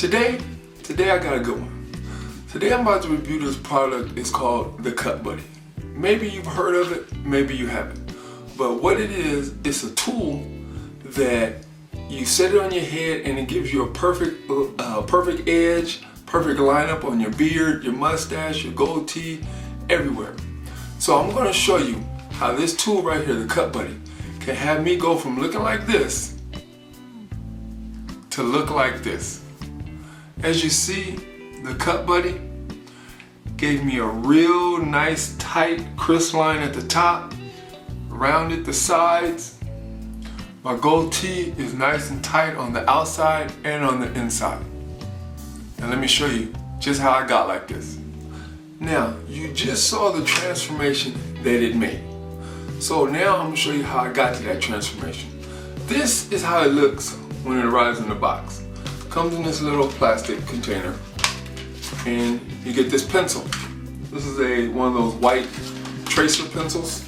Today I got a good one. Today I'm about to review this product. It's called the Cut Buddy. Maybe you've heard of it, maybe you haven't. But what it is, it's a tool that you set it on your head and it gives you a perfect edge, perfect lineup on your beard, your mustache, your goatee, everywhere. So I'm going to show you how this tool right here, the Cut Buddy, can have me go from looking like this to look like this. As you see, the Cut Buddy gave me a real nice tight crisp line at the top, rounded the sides. My goatee is nice and tight on the outside and on the inside. And let me show you just how I got like this. Now, you just saw the transformation that it made. So now I'm gonna show you how I got to that transformation. This is how it looks when it arrives in the box. It comes in this little plastic container and you get this pencil. This is one of those white tracer pencils.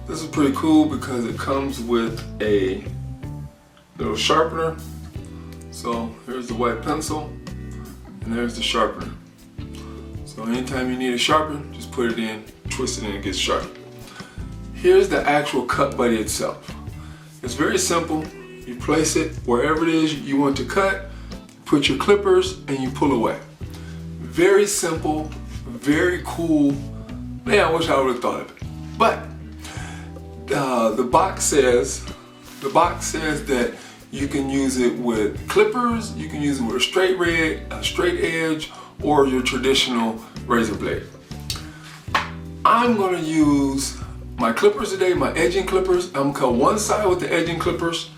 This is pretty cool because it comes with a little sharpener. So here's the white pencil and there's the sharpener. So anytime you need a sharpener, just put it in, twist it and it gets sharp. Here's the actual Cut Buddy itself. It's very simple. You place it wherever it is you want to cut, put your clippers and you pull away. Very simple, very cool. Man, I wish I would have thought of it. But the box says that you can use it with clippers, you can use it with a straight edge, or your traditional razor blade. I'm gonna use my clippers today, my edging clippers. I'm gonna cut one side with the edging clippers.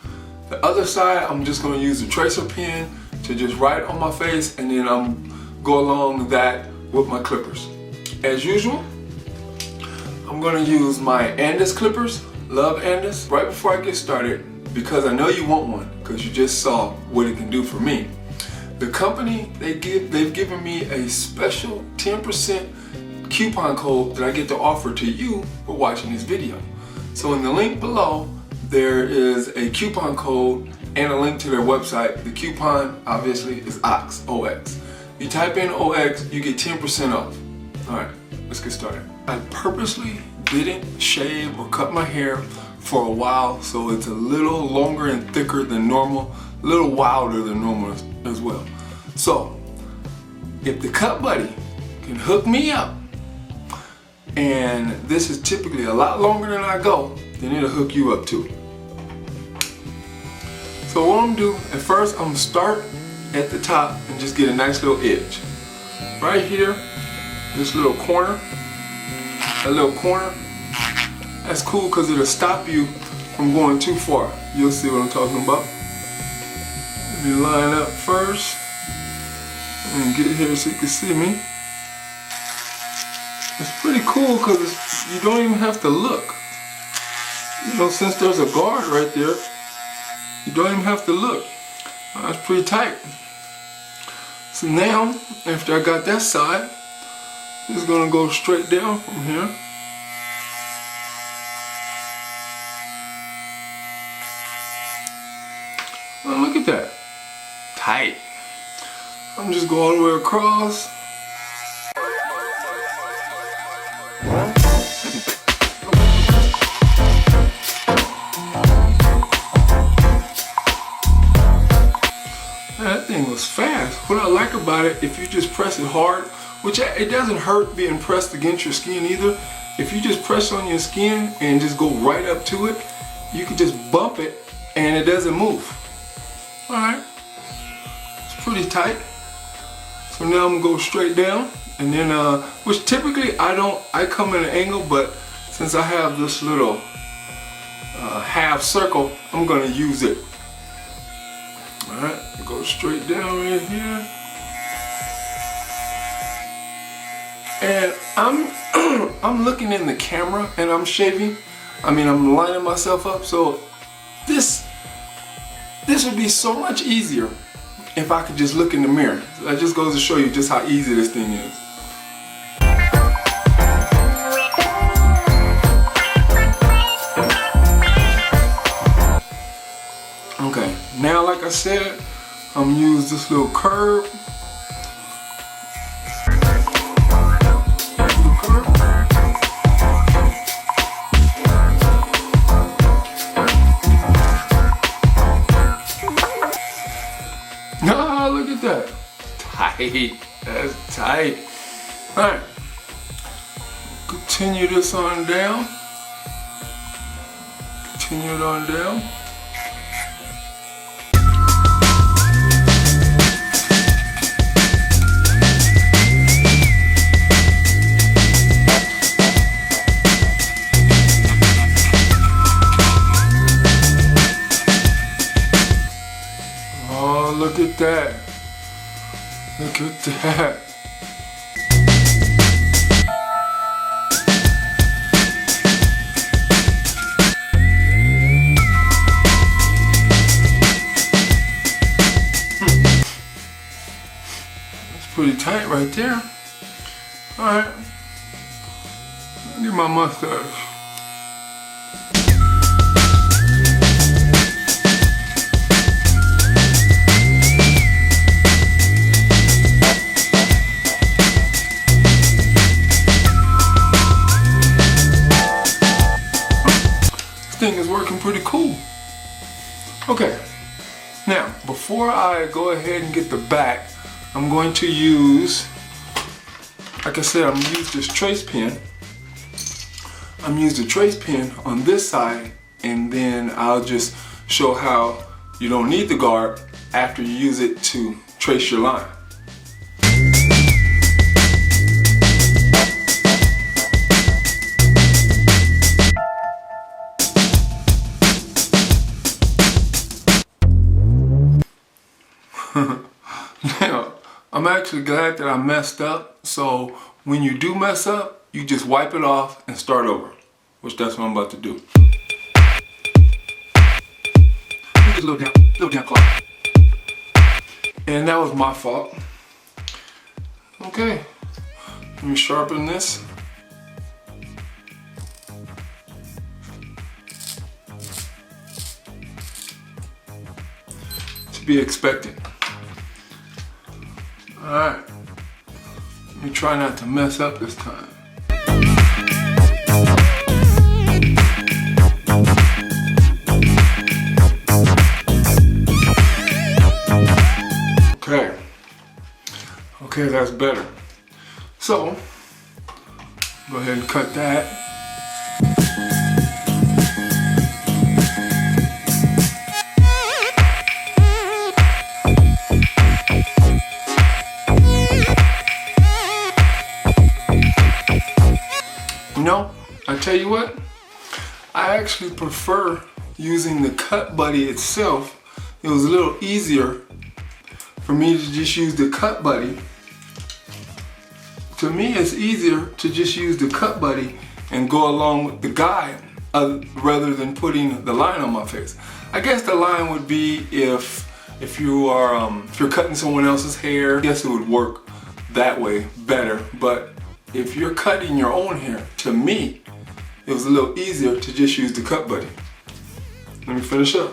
The other side, I'm just gonna use the tracer pen to just write on my face, and then I'm go along that with my clippers. As usual, I'm gonna use my Andis clippers, love Andis. Right before I get started, because I know you want one, because you just saw what it can do for me. The company, they've given me a special 10% coupon code that I get to offer to you for watching this video. So in the link below, there is a coupon code and a link to their website. The coupon obviously is OX, OX. You type in OX, you get 10% off. All right, let's get started. I purposely didn't shave or cut my hair for a while, so it's a little longer and thicker than normal, a little wilder than normal as well. So, if the Cut Buddy can hook me up, and this is typically a lot longer than I go, then it'll hook you up too. So what I'm gonna do, at first I'm gonna start at the top and just get a nice little edge. Right here, this little corner, that little corner, that's cool because it'll stop you from going too far. You'll see what I'm talking about. Let me line up first and get here so you can see me. It's pretty cool because you don't even have to look. You know, since there's a guard right there, you don't even have to look. That's pretty tight. So now, after I got that side, I'm just gonna go straight down from here. Oh, look at that. Tight. I'm just going all the way across. That thing was fast. What I like about it, if you just press it hard, which it doesn't hurt being pressed against your skin either. If you just press on your skin and just go right up to it, you can just bump it and it doesn't move. Alright, it's pretty tight. So now I'm gonna go straight down, and then which typically I come in an angle, but since I have this little half circle, I'm gonna use it. Alright, go straight down right here. And I'm looking in the camera and I'm shaving. I'm lining myself up, so this would be so much easier if I could just look in the mirror. That just goes to show you just how easy this thing is. Okay, now like I said, I'm gonna use this little curve. Ah, look at that. Tight. That's tight. Alright. Continue this on down. Continue it on down. Oh, look at that. Look at that. Pretty tight right there. Alright. Get my mustache. This thing is working pretty cool. Okay. Now, before I go ahead and get the back, I'm going to use, like I said, I'm going to use this trace pen. I'm going to use the trace pen on this side, and then I'll just show how you don't need the guard after you use it to trace your line. Now, I'm actually glad that I messed up, so when you do mess up, you just wipe it off and start over, which that's what I'm about to do. Just a little down clock. And that was my fault. Okay, let me sharpen this. To be expected. Alright, let me try not to mess up this time. Okay, that's better. So, go ahead and cut that. No, I tell you what, I actually prefer using the cut buddy itself. It was a little easier for me to just use the cut buddy. To me, it's easier to just use the cut buddy and go along with the guide rather than putting the line on my face. I guess the line would be if you're cutting someone else's hair. I guess it would work that way better, but if you're cutting your own hair, to me, it was a little easier to just use the cut buddy. Let me finish up.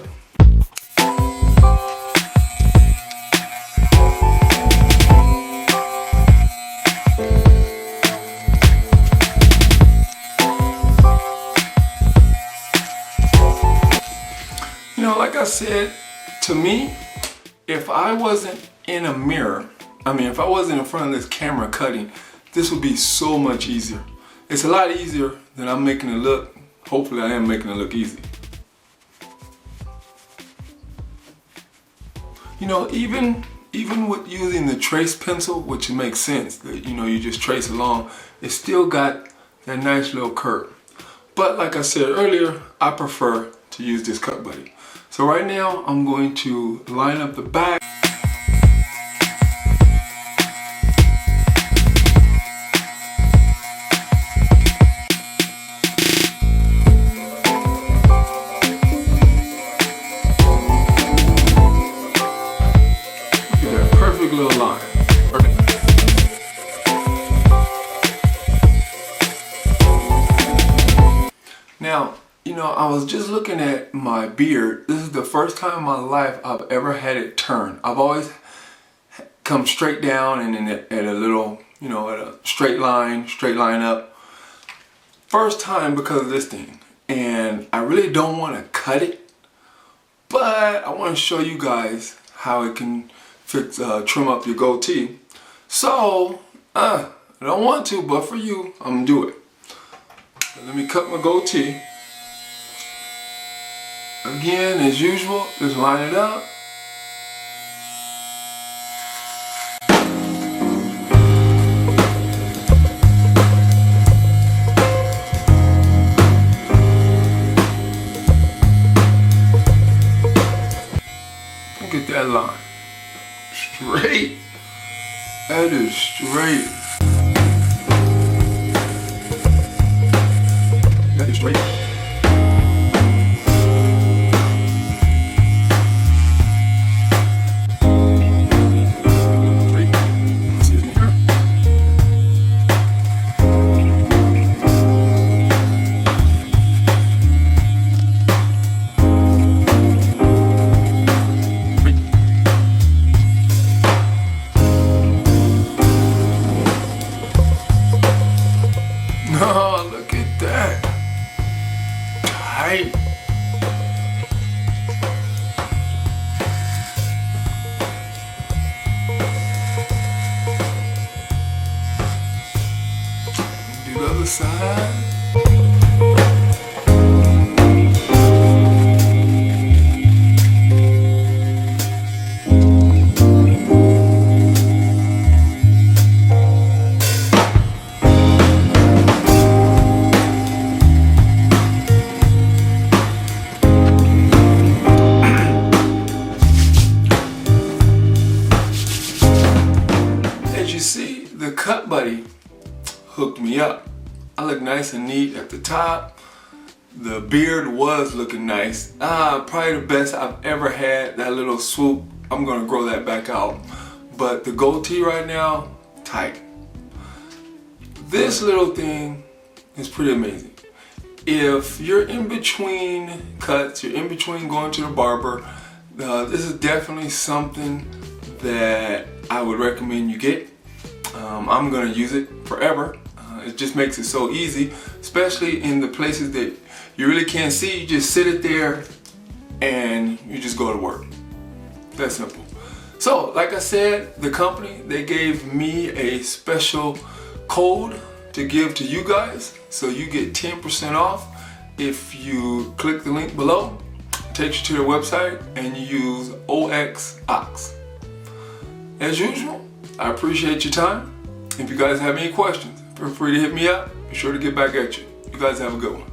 You know, like I said, to me, if I wasn't in a mirror, if I wasn't in front of this camera cutting, this would be so much easier. It's a lot easier than I'm making it look. Hopefully I am making it look easy. You know, even with using the trace pencil, which makes sense, that you just trace along, it still got that nice little curve. But like I said earlier, I prefer to use this cut buddy. So right now I'm going to line up the back. Little line. Now, know, I was just looking at my beard. This is the first time in my life I've ever had it turn. I've always come straight down and then at a little, you know, at a straight line up. First time because of this thing. And I really don't want to cut it, but I want to show you guys how it can fix, trim up your goatee. So, I don't want to, but for you, I'm gonna do it. Let me cut my goatee. Again, as usual, just line it up. Look at that line. Straight. That is straight. That is straight. Oh, look at that. Tight. Do the other side. See, the cut buddy hooked me up. I look nice and neat at the top. The beard was looking nice. Probably the best I've ever had. That little swoop, I'm gonna grow that back out. But the goatee right now, tight. This little thing is pretty amazing. If you're in between cuts, you're in between going to the barber, this is definitely something that I would recommend you get. I'm gonna use it forever. It just makes it so easy, especially in the places that you really can't see. You just sit it there and you just go to work. That simple. So, like I said, the company, they gave me a special code to give to you guys. So you get 10% off if you click the link below. It takes you to their website and you use OXOX. As usual, I appreciate your time. If you guys have any questions, feel free to hit me up. Be sure to get back at you. You guys have a good one.